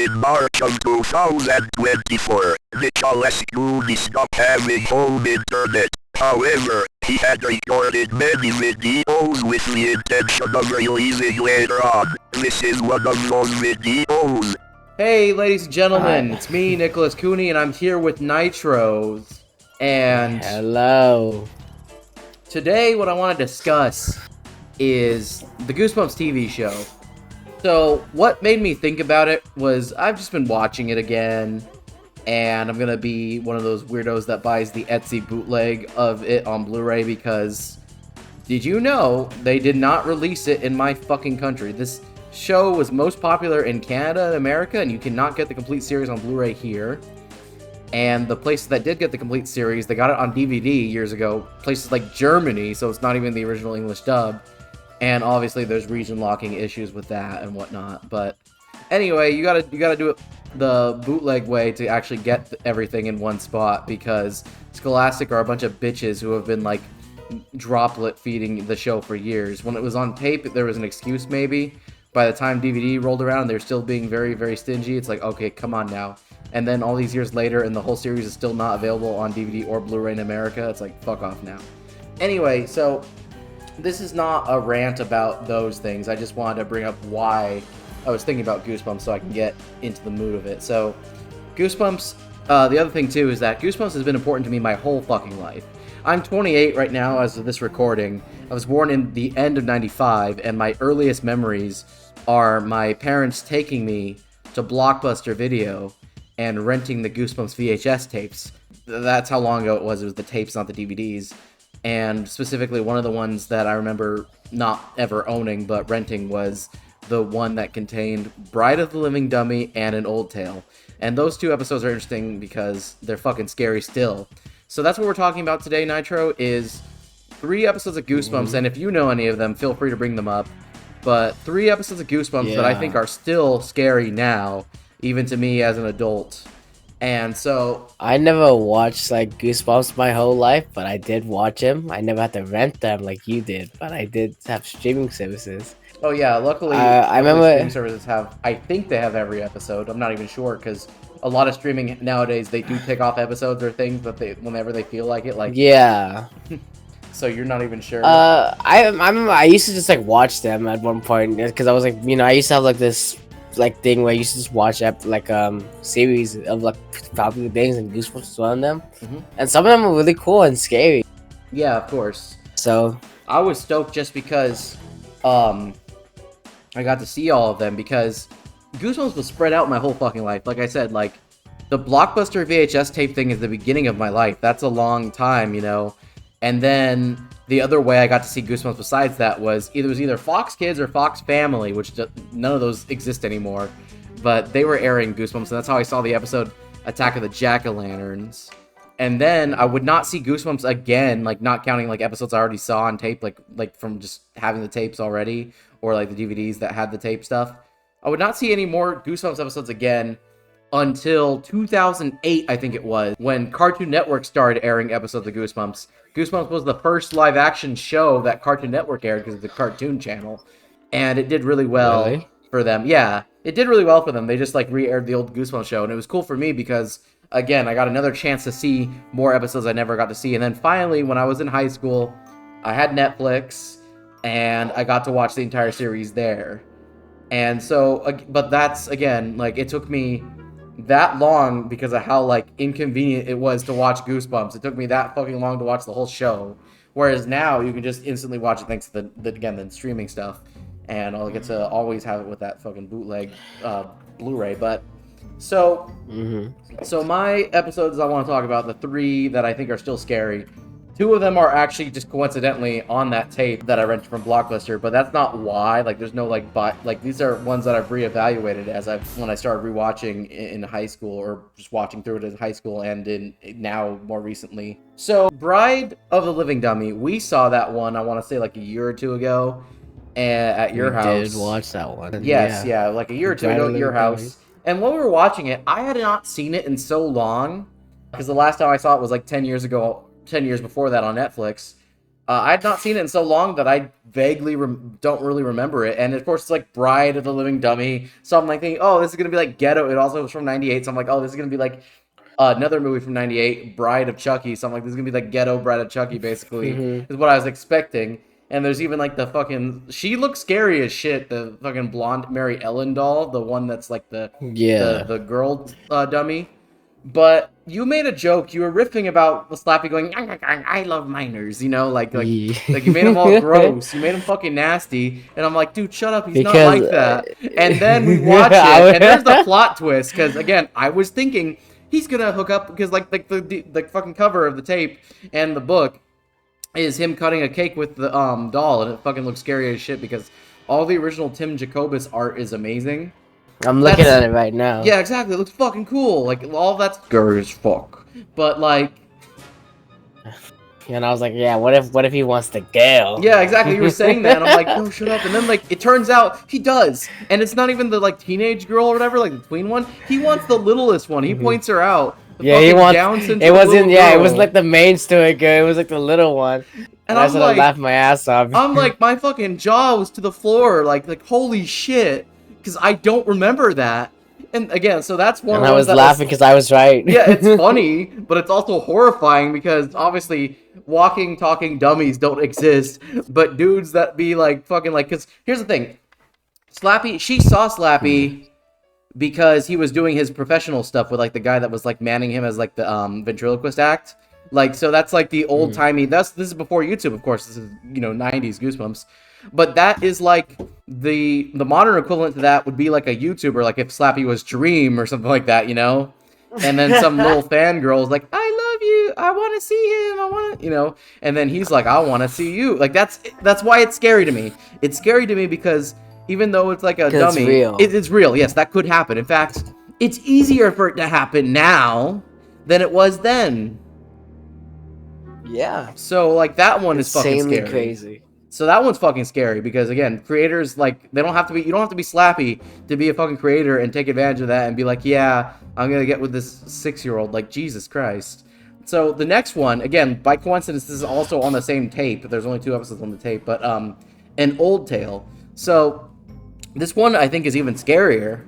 in March of 2024, Nicholas Cooney stopped having home internet. However, he had recorded many videos with the intention of releasing later on. This is one of those videos. Hey, ladies and gentlemen, it's me, Nicholas Cooney, and I'm here with Nitros. And hello. Today, what I want to discuss is the Goosebumps TV show. So, what made me think about it was I've just been watching it again, and I'm gonna be one of those weirdos that buys the Etsy bootleg of it on Blu-ray because did you know they did not release it in my fucking country? This show was most popular in Canada and America, and you cannot get the complete series on Blu-ray here. And the places that did get the complete series, they got it on DVD years ago. Places like Germany, so it's not even the original English dub. And obviously, there's region locking issues with that and whatnot. But anyway, you gotta do it the bootleg way to actually get everything in one spot because Scholastic are a bunch of bitches who have been like droplet feeding the show for years. When it was on tape, there was an excuse maybe. By the time DVD rolled around, they're still being very, very stingy. It's like, okay, come on now. And then all these years later, and the whole series is still not available on DVD or Blu-ray in America. It's like, fuck off now. Anyway, so this is not a rant about those things. I just wanted to bring up why I was thinking about Goosebumps so I can get into the mood of it. So, Goosebumps, the other thing too is that Goosebumps has been important to me my whole fucking life. I'm 28 right now as of this recording. I was born in the end of 95, and my earliest memories are my parents taking me to Blockbuster Video and renting the Goosebumps VHS tapes. That's how long ago it was. It was the tapes, not the DVDs. And specifically, one of the ones that I remember not ever owning, but renting was the one that contained Bride of the Living Dummy and An Old Tale. And those two episodes are interesting because they're fucking scary still. So that's what we're talking about today, Nitro, is 3 episodes of Goosebumps. And if you know any of them, feel free to bring them up. But 3 episodes of Goosebumps that I think are still scary now, even to me as an adult. And so I never watched like Goosebumps my whole life, but I did watch them. I never had to rent them like you did, but I did have streaming services. Oh yeah, luckily I remember streaming services have, I think they have every episode. I'm not even sure because a lot of streaming nowadays they do pick off episodes or things that they whenever they feel like it. Like yeah. So you're not even sure. I remember I used to just like watch them at one point because I was like, I used to have like this like thing where I used to just watch like series of like popular things, and Goosebumps was one of them. And some of them were really cool and scary. Yeah, of course. So I was stoked just because I got to see all of them because Goosebumps was spread out my whole fucking life. Like I said, like the Blockbuster VHS tape thing is the beginning of my life. That's a long time, And then the other way I got to see Goosebumps besides that was either Fox Kids or Fox Family, which none of those exist anymore. But they were airing Goosebumps, and that's how I saw the episode Attack of the Jack-O-Lanterns. And then I would not see Goosebumps again, like not counting like episodes I already saw on tape, like from just having the tapes already, or like the DVDs that had the tape stuff. I would not see any more Goosebumps episodes again until 2008, I think it was, when Cartoon Network started airing episodes of Goosebumps. Goosebumps was the first live-action show that Cartoon Network aired because of the Cartoon Channel, and it did really well for them. Yeah, it did really well for them. They just like re-aired the old Goosebumps show, and it was cool for me because, again, I got another chance to see more episodes I never got to see. And then finally, when I was in high school, I had Netflix, and I got to watch the entire series there. And so, but that's, again, like, it took me that long because of how like inconvenient it was to watch Goosebumps. It took me that fucking long to watch the whole show, whereas now you can just instantly watch it thanks to the streaming stuff, and I'll get to always have it with that fucking bootleg Blu-ray. But so my episodes I want to talk about, the 3 that I think are still scary. 2 of them are actually just coincidentally on that tape that I rented from Blockbuster, but that's not why. Like, there's no like these are ones that I've reevaluated when I started rewatching in high school, or just watching through it in high school and now more recently. So, Bride of the Living Dummy, we saw that one. I want to say like a year or 2 ago, at your house. We did watch that one. Yes, yeah, like a year or 2 ago at your house. And when we were watching it, I had not seen it in so long because the last time I saw it was like 10 years ago. 10 years before that on Netflix, I'd not seen it in so long that I vaguely don't really remember it. And of course, it's like Bride of the Living Dummy. So I'm like thinking, oh, this is gonna be like Ghetto. It also was from '98. So I'm like, oh, this is gonna be like another movie from '98, Bride of Chucky. So I'm like, this is gonna be like Ghetto Bride of Chucky, basically, is what I was expecting. And there's even like the fucking, she looks scary as shit. The fucking blonde Mary Ellen doll, the one that's like the girl dummy. But you made a joke. You were riffing about Slappy going, I love minors, you know, like you made him all gross. You made him fucking nasty. And I'm like, dude, shut up. He's not like that. And then we watch it, and there's the plot twist. Because again, I was thinking he's gonna hook up because like the fucking cover of the tape and the book is him cutting a cake with the doll, and it fucking looks scary as shit because all the original Tim Jacobus art is amazing. I'm looking at it right now. Yeah, exactly. It looks fucking cool. Like, all that's scary as fuck. But, like... And I was like, yeah, what if he wants the girl? Yeah, exactly. You were saying that, and I'm like, no, shut up. And then, like, it turns out he does. And it's not even the, like, teenage girl or whatever, like, the tween one. He wants the littlest one. He points her out. Yeah, he wants... It wasn't... Yeah, it was like the main story girl. It was like the little one. And I started laughing my ass off. I'm like, my fucking jaw was to the floor. Like holy shit. Because I don't remember that. And again, so that's one and I was laughing because I was right. Yeah, it's funny, but it's also horrifying because obviously walking, talking dummies don't exist. But dudes that be like fucking like, because here's the thing. Slappy, she saw Slappy because he was doing his professional stuff with like the guy that was like manning him as like the ventriloquist act. Like, so that's like the old timey, this is before YouTube, of course. This is, you know, 90s Goosebumps. But that is like the modern equivalent to that would be like a YouTuber, like if Slappy was Dream or something like that, you know? And then some little fangirl is like, I love you, I want to see him, I want to, you know? And then he's like, I want to see you. Like, that's why it's scary to me. It's scary to me because even though it's like a dummy, it's real. It's real. Yes, that could happen. In fact, it's easier for it to happen now than it was then. Yeah. So, like, that one is fucking scary. Crazy. So that one's fucking scary because, again, creators, like, they don't have to be, you don't have to be Slappy to be a fucking creator and take advantage of that and be like, yeah, I'm gonna get with this 6-year-old. Like, Jesus Christ. So the next one, again, by coincidence, this is also on the same tape. There's only 2 episodes on the tape, but an old tale. So this one I think is even scarier.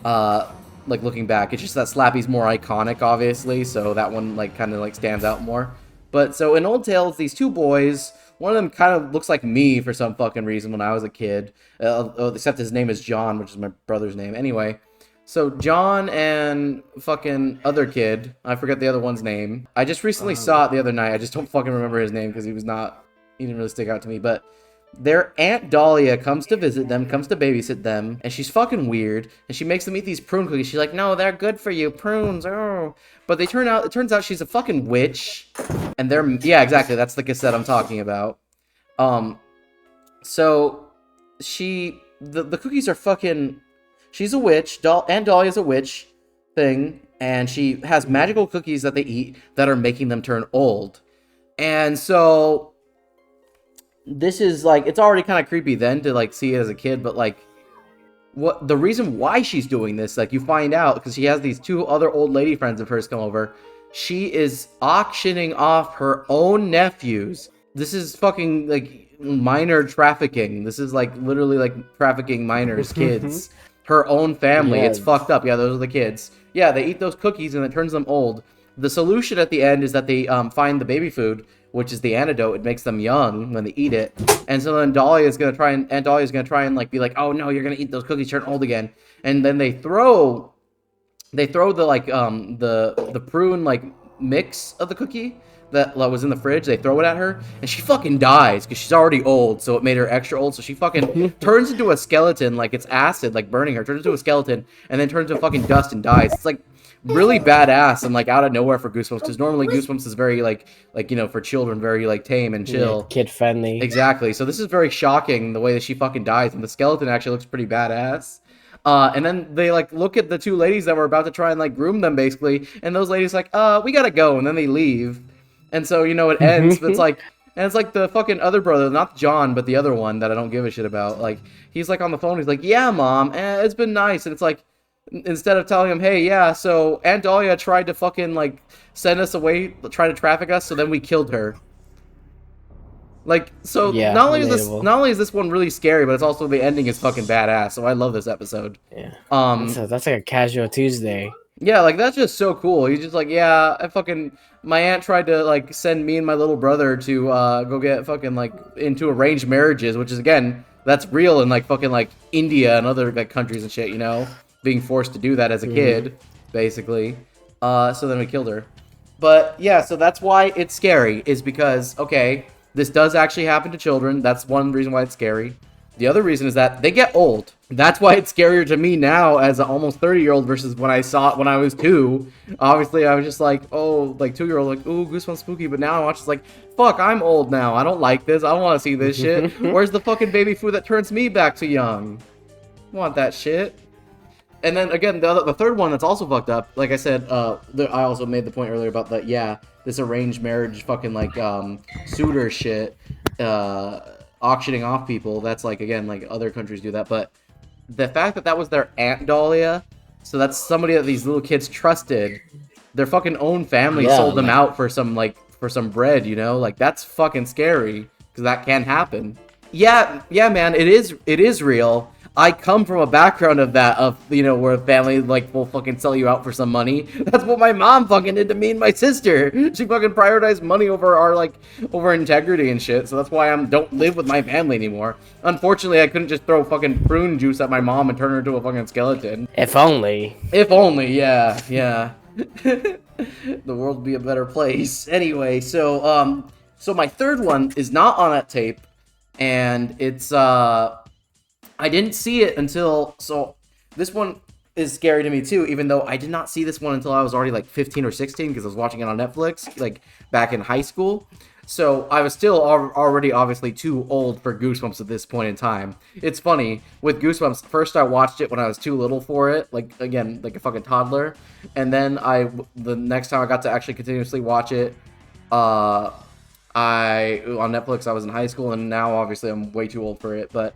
Like, looking back, it's just that Slappy's more iconic, obviously. So that one like kind of like stands out more. But so in Old Tale, it's these 2 boys. One of them kind of looks like me for some fucking reason when I was a kid. Except his name is John, which is my brother's name. Anyway, so John and fucking other kid, I forget the other one's name. I just recently saw it the other night. I just don't fucking remember his name because he didn't really stick out to me. But their Aunt Dahlia comes to visit them, comes to babysit them, and she's fucking weird. And she makes them eat these prune cookies. She's like, no, they're good for you, prunes. Oh. But it turns out she's a fucking witch. And yeah, exactly. That's the cassette I'm talking about. So the cookies are fucking, she's a witch. Aunt Dahlia's a witch thing. And she has magical cookies that they eat that are making them turn old. And so this is like, it's already kind of creepy then to like see it as a kid, but like, what the reason why she's doing this, like you find out because she has these 2 other old lady friends of hers come over. She is auctioning off her own nephews. This is fucking like minor trafficking. This is like literally like trafficking minors, kids. Her own family. Yeah. It's fucked up. Yeah, those are the kids. Yeah, they eat those cookies and it turns them old. The solution at the end is that they find the baby food, which is the antidote. It makes them young when they eat it. And so then Aunt Dahlia is gonna try and like be like, oh no, you're gonna eat those cookies, turn old again. And then they throw the like the prune like mix of the cookie that was in the fridge. They throw it at her and she fucking dies because she's already old, so it made her extra old. So she fucking turns into a skeleton, like it's acid like burning her, turns into a skeleton and then turns into fucking dust and dies. It's like really badass and like out of nowhere for Goosebumps, because normally Goosebumps is very like you know, for children, very like tame and chill, yeah, kid friendly. Exactly. So this is very shocking the way that she fucking dies, and the skeleton actually looks pretty badass. And then they like look at the 2 ladies that were about to try and like groom them basically, and those ladies like, we gotta go, and then they leave. And so, you know, it ends, but it's like, and it's like the fucking other brother, not John, but the other one that I don't give a shit about. Like, he's like on the phone, he's like, yeah, Mom, it's been nice. And it's like, instead of telling him, hey, yeah, so Aunt Dahlia tried to fucking, like, send us away, try to traffic us, so then we killed her. Like, so Yeah, relatable. not only is this one really scary, but it's also the ending is fucking badass. So I love this episode. Yeah, Um, that's like a casual Tuesday. yeah, like that's just so cool. He's just like, yeah, my aunt tried to like send me and my little brother to go get fucking like into arranged marriages, which is again, that's real in like fucking like India and other like countries and shit, you know, being forced to do that as a kid, basically. So then we killed her. But yeah, so that's why it's scary, is because, okay, this does actually happen to children. That's one reason why it's scary. The other reason is that they get old. That's why it's scarier to me now as an almost 30-year-old versus when I saw it when I was 2. Obviously, I was just like, oh, like 2-year-old, like, ooh, Goosebumps spooky. But now I watch it's like, fuck, I'm old now. I don't like this. I don't want to see this shit. Where's the fucking baby food that turns me back to young? I want that shit. And then again, the third one that's also fucked up. Like I said, I also made the point earlier about that. Yeah, this arranged marriage, fucking like suitor shit, auctioning off people. That's like, again, like other countries do that. But the fact that that was their Aunt Dahlia, so that's somebody that these little kids trusted. Their fucking own family sold them out for some bread. You know, like that's fucking scary because that can happen. Yeah, man, it is real. I come from a background of that, where a family, like, will fucking sell you out for some money. That's what my mom fucking did to me and my sister. She fucking prioritized money over integrity and shit, so that's why I don't live with my family anymore. Unfortunately, I couldn't just throw fucking prune juice at my mom and turn her into a fucking skeleton. If only. If only, yeah. The world would be a better place. Anyway, so my third one is not on that tape, and it's, I didn't see it until, so this one is scary to me too, even though I did not see this one until I was already like 15 or 16 because I was watching it on Netflix, like back in high school. So I was still already obviously too old for Goosebumps at this point in time. It's funny, with Goosebumps, first I watched it when I was too little for it, like, again, like a fucking toddler. And then the next time I got to actually continuously watch it, on Netflix, I was in high school, and now obviously I'm way too old for it, but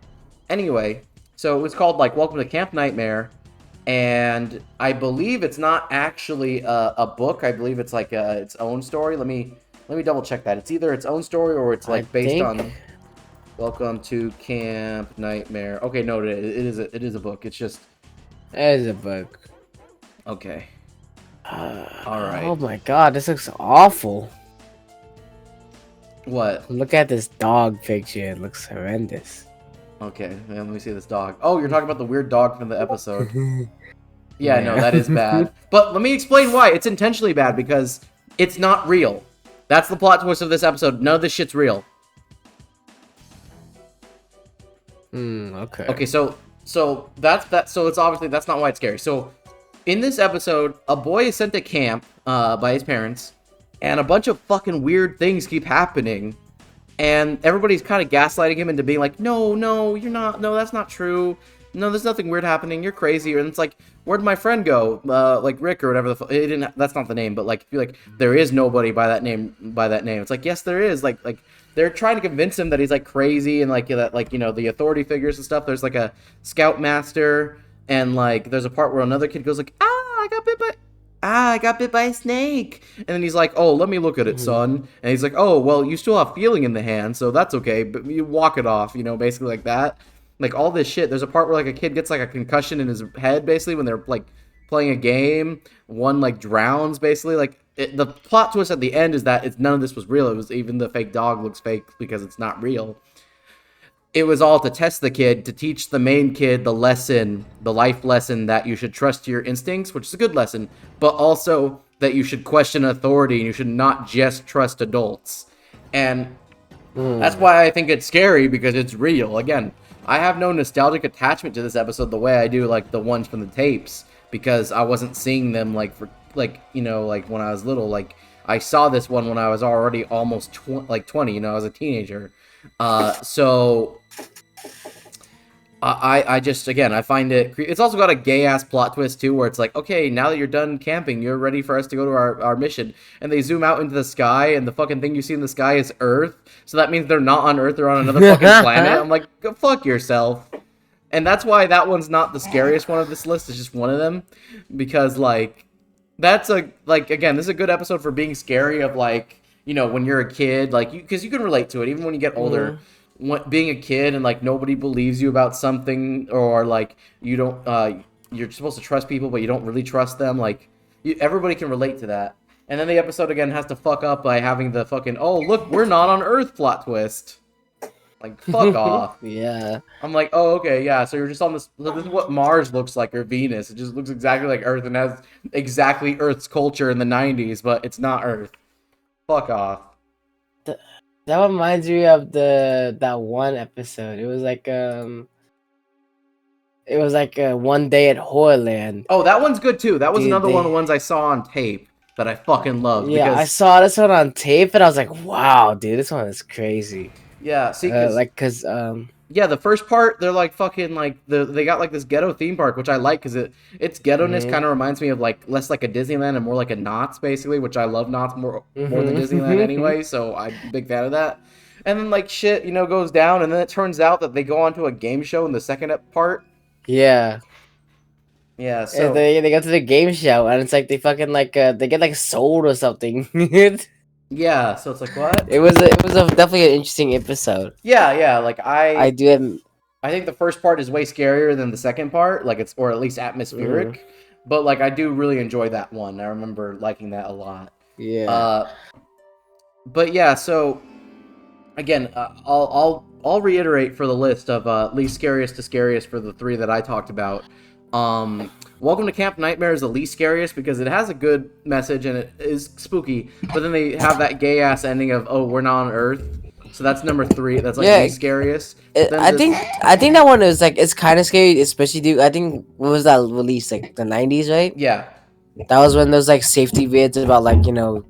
anyway, so it was called, like, Welcome to Camp Nightmare, and I believe it's not actually a book. I believe it's like its own story. Let me double check that. It's either its own story or it's like based on Welcome to Camp Nightmare. Okay, no, it is a book. It's just It is a book. Okay. All right. Oh my god, this looks awful. What? Look at this dog picture. It looks horrendous. Okay, let me see this dog. Oh, you're talking about the weird dog from the episode. Yeah, no, that is bad. But let me explain why. It's intentionally bad because it's not real. That's the plot twist of this episode. None of this shit's real. Okay. Okay, so that's that. So it's obviously that's not why it's scary. So in this episode, a boy is sent to camp by his parents, and a bunch of fucking weird things keep happening. And everybody's kind of gaslighting him into being like, no, you're not. No, that's not true. No, there's nothing weird happening. You're crazy. And it's like, where'd my friend go? Like Rick or whatever. That's not the name, but like, feel like there is nobody by that name. It's like, yes, there is. Like they're trying to convince him that he's like crazy and like that, like, you know, the authority figures and stuff. There's like a scoutmaster, and like there's a part where another kid goes like, I got bit by a snake. And then he's like, oh, let me look at it, son. And he's like, oh, well, you still have feeling in the hand, so that's okay, but you walk it off, you know, basically like that. Like, all this shit. There's a part where, like, a kid gets, like, a concussion in his head, basically, when they're, like, playing a game. One, like, drowns, basically. Like, the plot twist at the end is that none of this was real. It was even the fake dog looks fake because it's not real. It was all to test the kid, to teach the main kid the lesson, the life lesson that you should trust your instincts, which is a good lesson, but also that you should question authority and you should not just trust adults. And that's why I think it's scary, because it's real. Again, I have no nostalgic attachment to this episode the way I do, like, the ones from the tapes, because I wasn't seeing them, like, for, like, you know, like, when I was little. Like, I saw this one when I was already almost 20, you know, I was a teenager. So I just, again, I find it's also got a gay-ass plot twist, too, where it's like, okay, now that you're done camping, you're ready for us to go to our mission. And they zoom out into the sky, and the fucking thing you see in the sky is Earth. So that means they're not on Earth, they're on another fucking planet. I'm like, go fuck yourself. And that's why that one's not the scariest one of this list. It's just one of them. Because, like, that's again, this is a good episode for being scary of, like, you know, when you're a kid, like, because you can relate to it, even when you get older. Being a kid and like nobody believes you about something, or like you don't, you're supposed to trust people, but you don't really trust them. Like, everybody can relate to that. And then the episode again has to fuck up by having the fucking, oh look, we're not on Earth plot twist. Like, fuck off. Yeah. I'm like, oh, okay, yeah, so you're just on this. This is what Mars looks like, or Venus. It just looks exactly like Earth and has exactly Earth's culture in the 90s, but it's not Earth. Fuck off. That reminds me of that one episode. It was like one day at Horrorland. Oh, that one's good too. That was Dude, another one of the ones I saw on tape that I fucking loved. Yeah, because, I saw this one on tape and I was like, wow, dude, this one is crazy. Yeah, see, yeah, the first part, they're like fucking like they got like this ghetto theme park, which I like because its ghetto-ness kind of reminds me of like less like a Disneyland and more like a Knott's, basically, which I love Knott's more than Disneyland anyway, so I'm a big fan of that. And then like shit, you know, goes down, and then it turns out that they go on to a game show in the second part. Yeah. Yeah, so they go to the game show and it's like they fucking like they get like sold or something. yeah, so it's like, what? It was definitely an interesting episode. Yeah, like I think the first part is way scarier than the second part, like it's, or at least atmospheric. But like I do really enjoy that one. I remember liking that a lot. Yeah. But yeah, so again, I'll reiterate for the list of least scariest to scariest for the three that I talked about. Welcome to Camp Nightmare is the least scariest because it has a good message and it is spooky, but then they have that gay ass ending of, oh, we're not on Earth. So that's number 3. That's like the scariest. I think that one is like, it's kind of scary, especially I think, what was that release, like the 90s, right? Yeah. That was when those like safety vids about like, you know,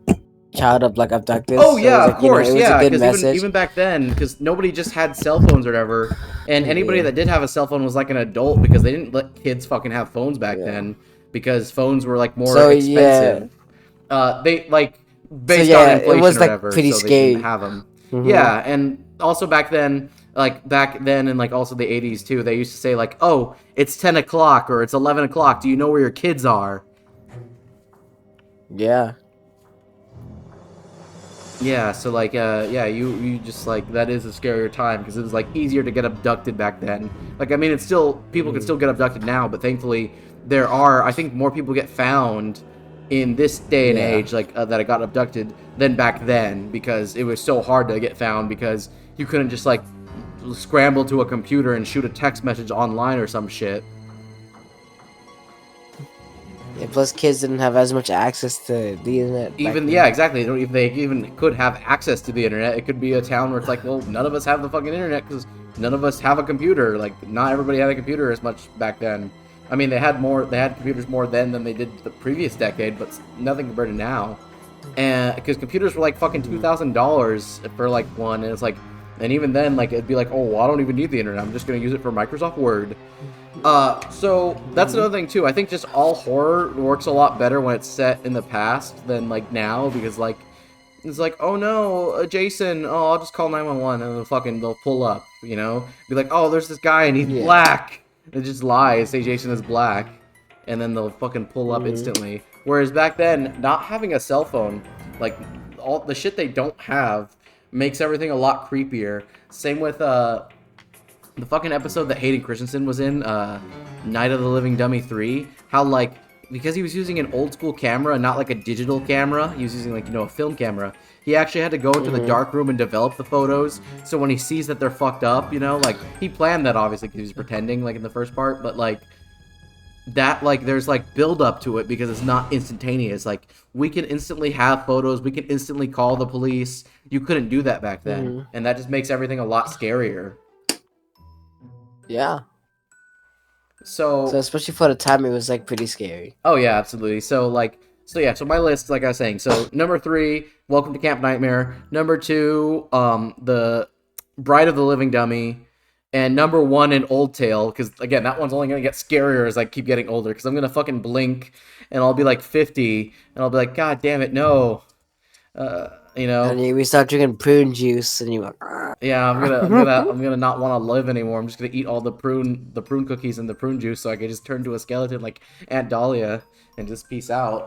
child abductors. Oh yeah, so of course, yeah. Because even back then, because nobody just had cell phones or whatever, and anybody that did have a cell phone was like an adult because they didn't let kids fucking have phones back then because phones were like more expensive. They like based on inflation it was like or whatever, pretty so scary. they didn't have them. Yeah, and also back then, and like also the 80s too, they used to say like, oh, it's 10 o'clock or it's 11 o'clock. Do you know where your kids are? Yeah. Yeah, so like, yeah, you just like, that is a scarier time because it was like easier to get abducted back then. Like, I mean, it's still, people can still get abducted now, but thankfully I think more people get found in this day and age, like that got abducted than back then because it was so hard to get found because you couldn't just like scramble to a computer and shoot a text message online or some shit. Yeah, plus kids didn't have as much access to the internet. Yeah, exactly. If they even could have access to the internet, it could be a town where it's like, well, none of us have the fucking internet because none of us have a computer. Like, not everybody had a computer as much back then. I mean, they had computers more then than they did the previous decade, but nothing compared to now. And because computers were like fucking $2,000 for like one, and it's like, and even then, like, it'd be like, oh, well, I don't even need the internet. I'm just gonna use it for Microsoft Word. So that's another thing too. I think just all horror works a lot better when it's set in the past than like now, because like it's like, oh no, Jason, oh, I'll just call 911 and they'll pull up, you know, be like, oh, there's this guy and he's black. It just lies, say Jason is black, and then they'll fucking pull up instantly. Whereas back then, not having a cell phone, like all the shit they don't have, makes everything a lot creepier. Same with the fucking episode that Hayden Christensen was in, Night of the Living Dummy 3, how like, because he was using an old school camera, not like a digital camera, he was using like, you know, a film camera, he actually had to go into the dark room and develop the photos, so when he sees that they're fucked up, you know, like, he planned that obviously because he was pretending, like in the first part, but like, that, like, there's like build up to it because it's not instantaneous. Like, we can instantly have photos, we can instantly call the police. You couldn't do that back then, and that just makes everything a lot scarier. Yeah. So especially for the time, it was like pretty scary. Oh yeah, absolutely. So my list, like I was saying. So number 3, Welcome to Camp Nightmare. Number 2, the Bride of the Living Dummy. And number 1 in Old Tale, because again, that one's only gonna get scarier as I keep getting older. Because I'm gonna fucking blink, and I'll be like 50, and I'll be like, God damn it, no. You know. And we start drinking prune juice, and you. Yeah, I'm gonna not want to live anymore. I'm just gonna eat all the prune cookies and the prune juice, so I can just turn to a skeleton like Aunt Dahlia and just peace out.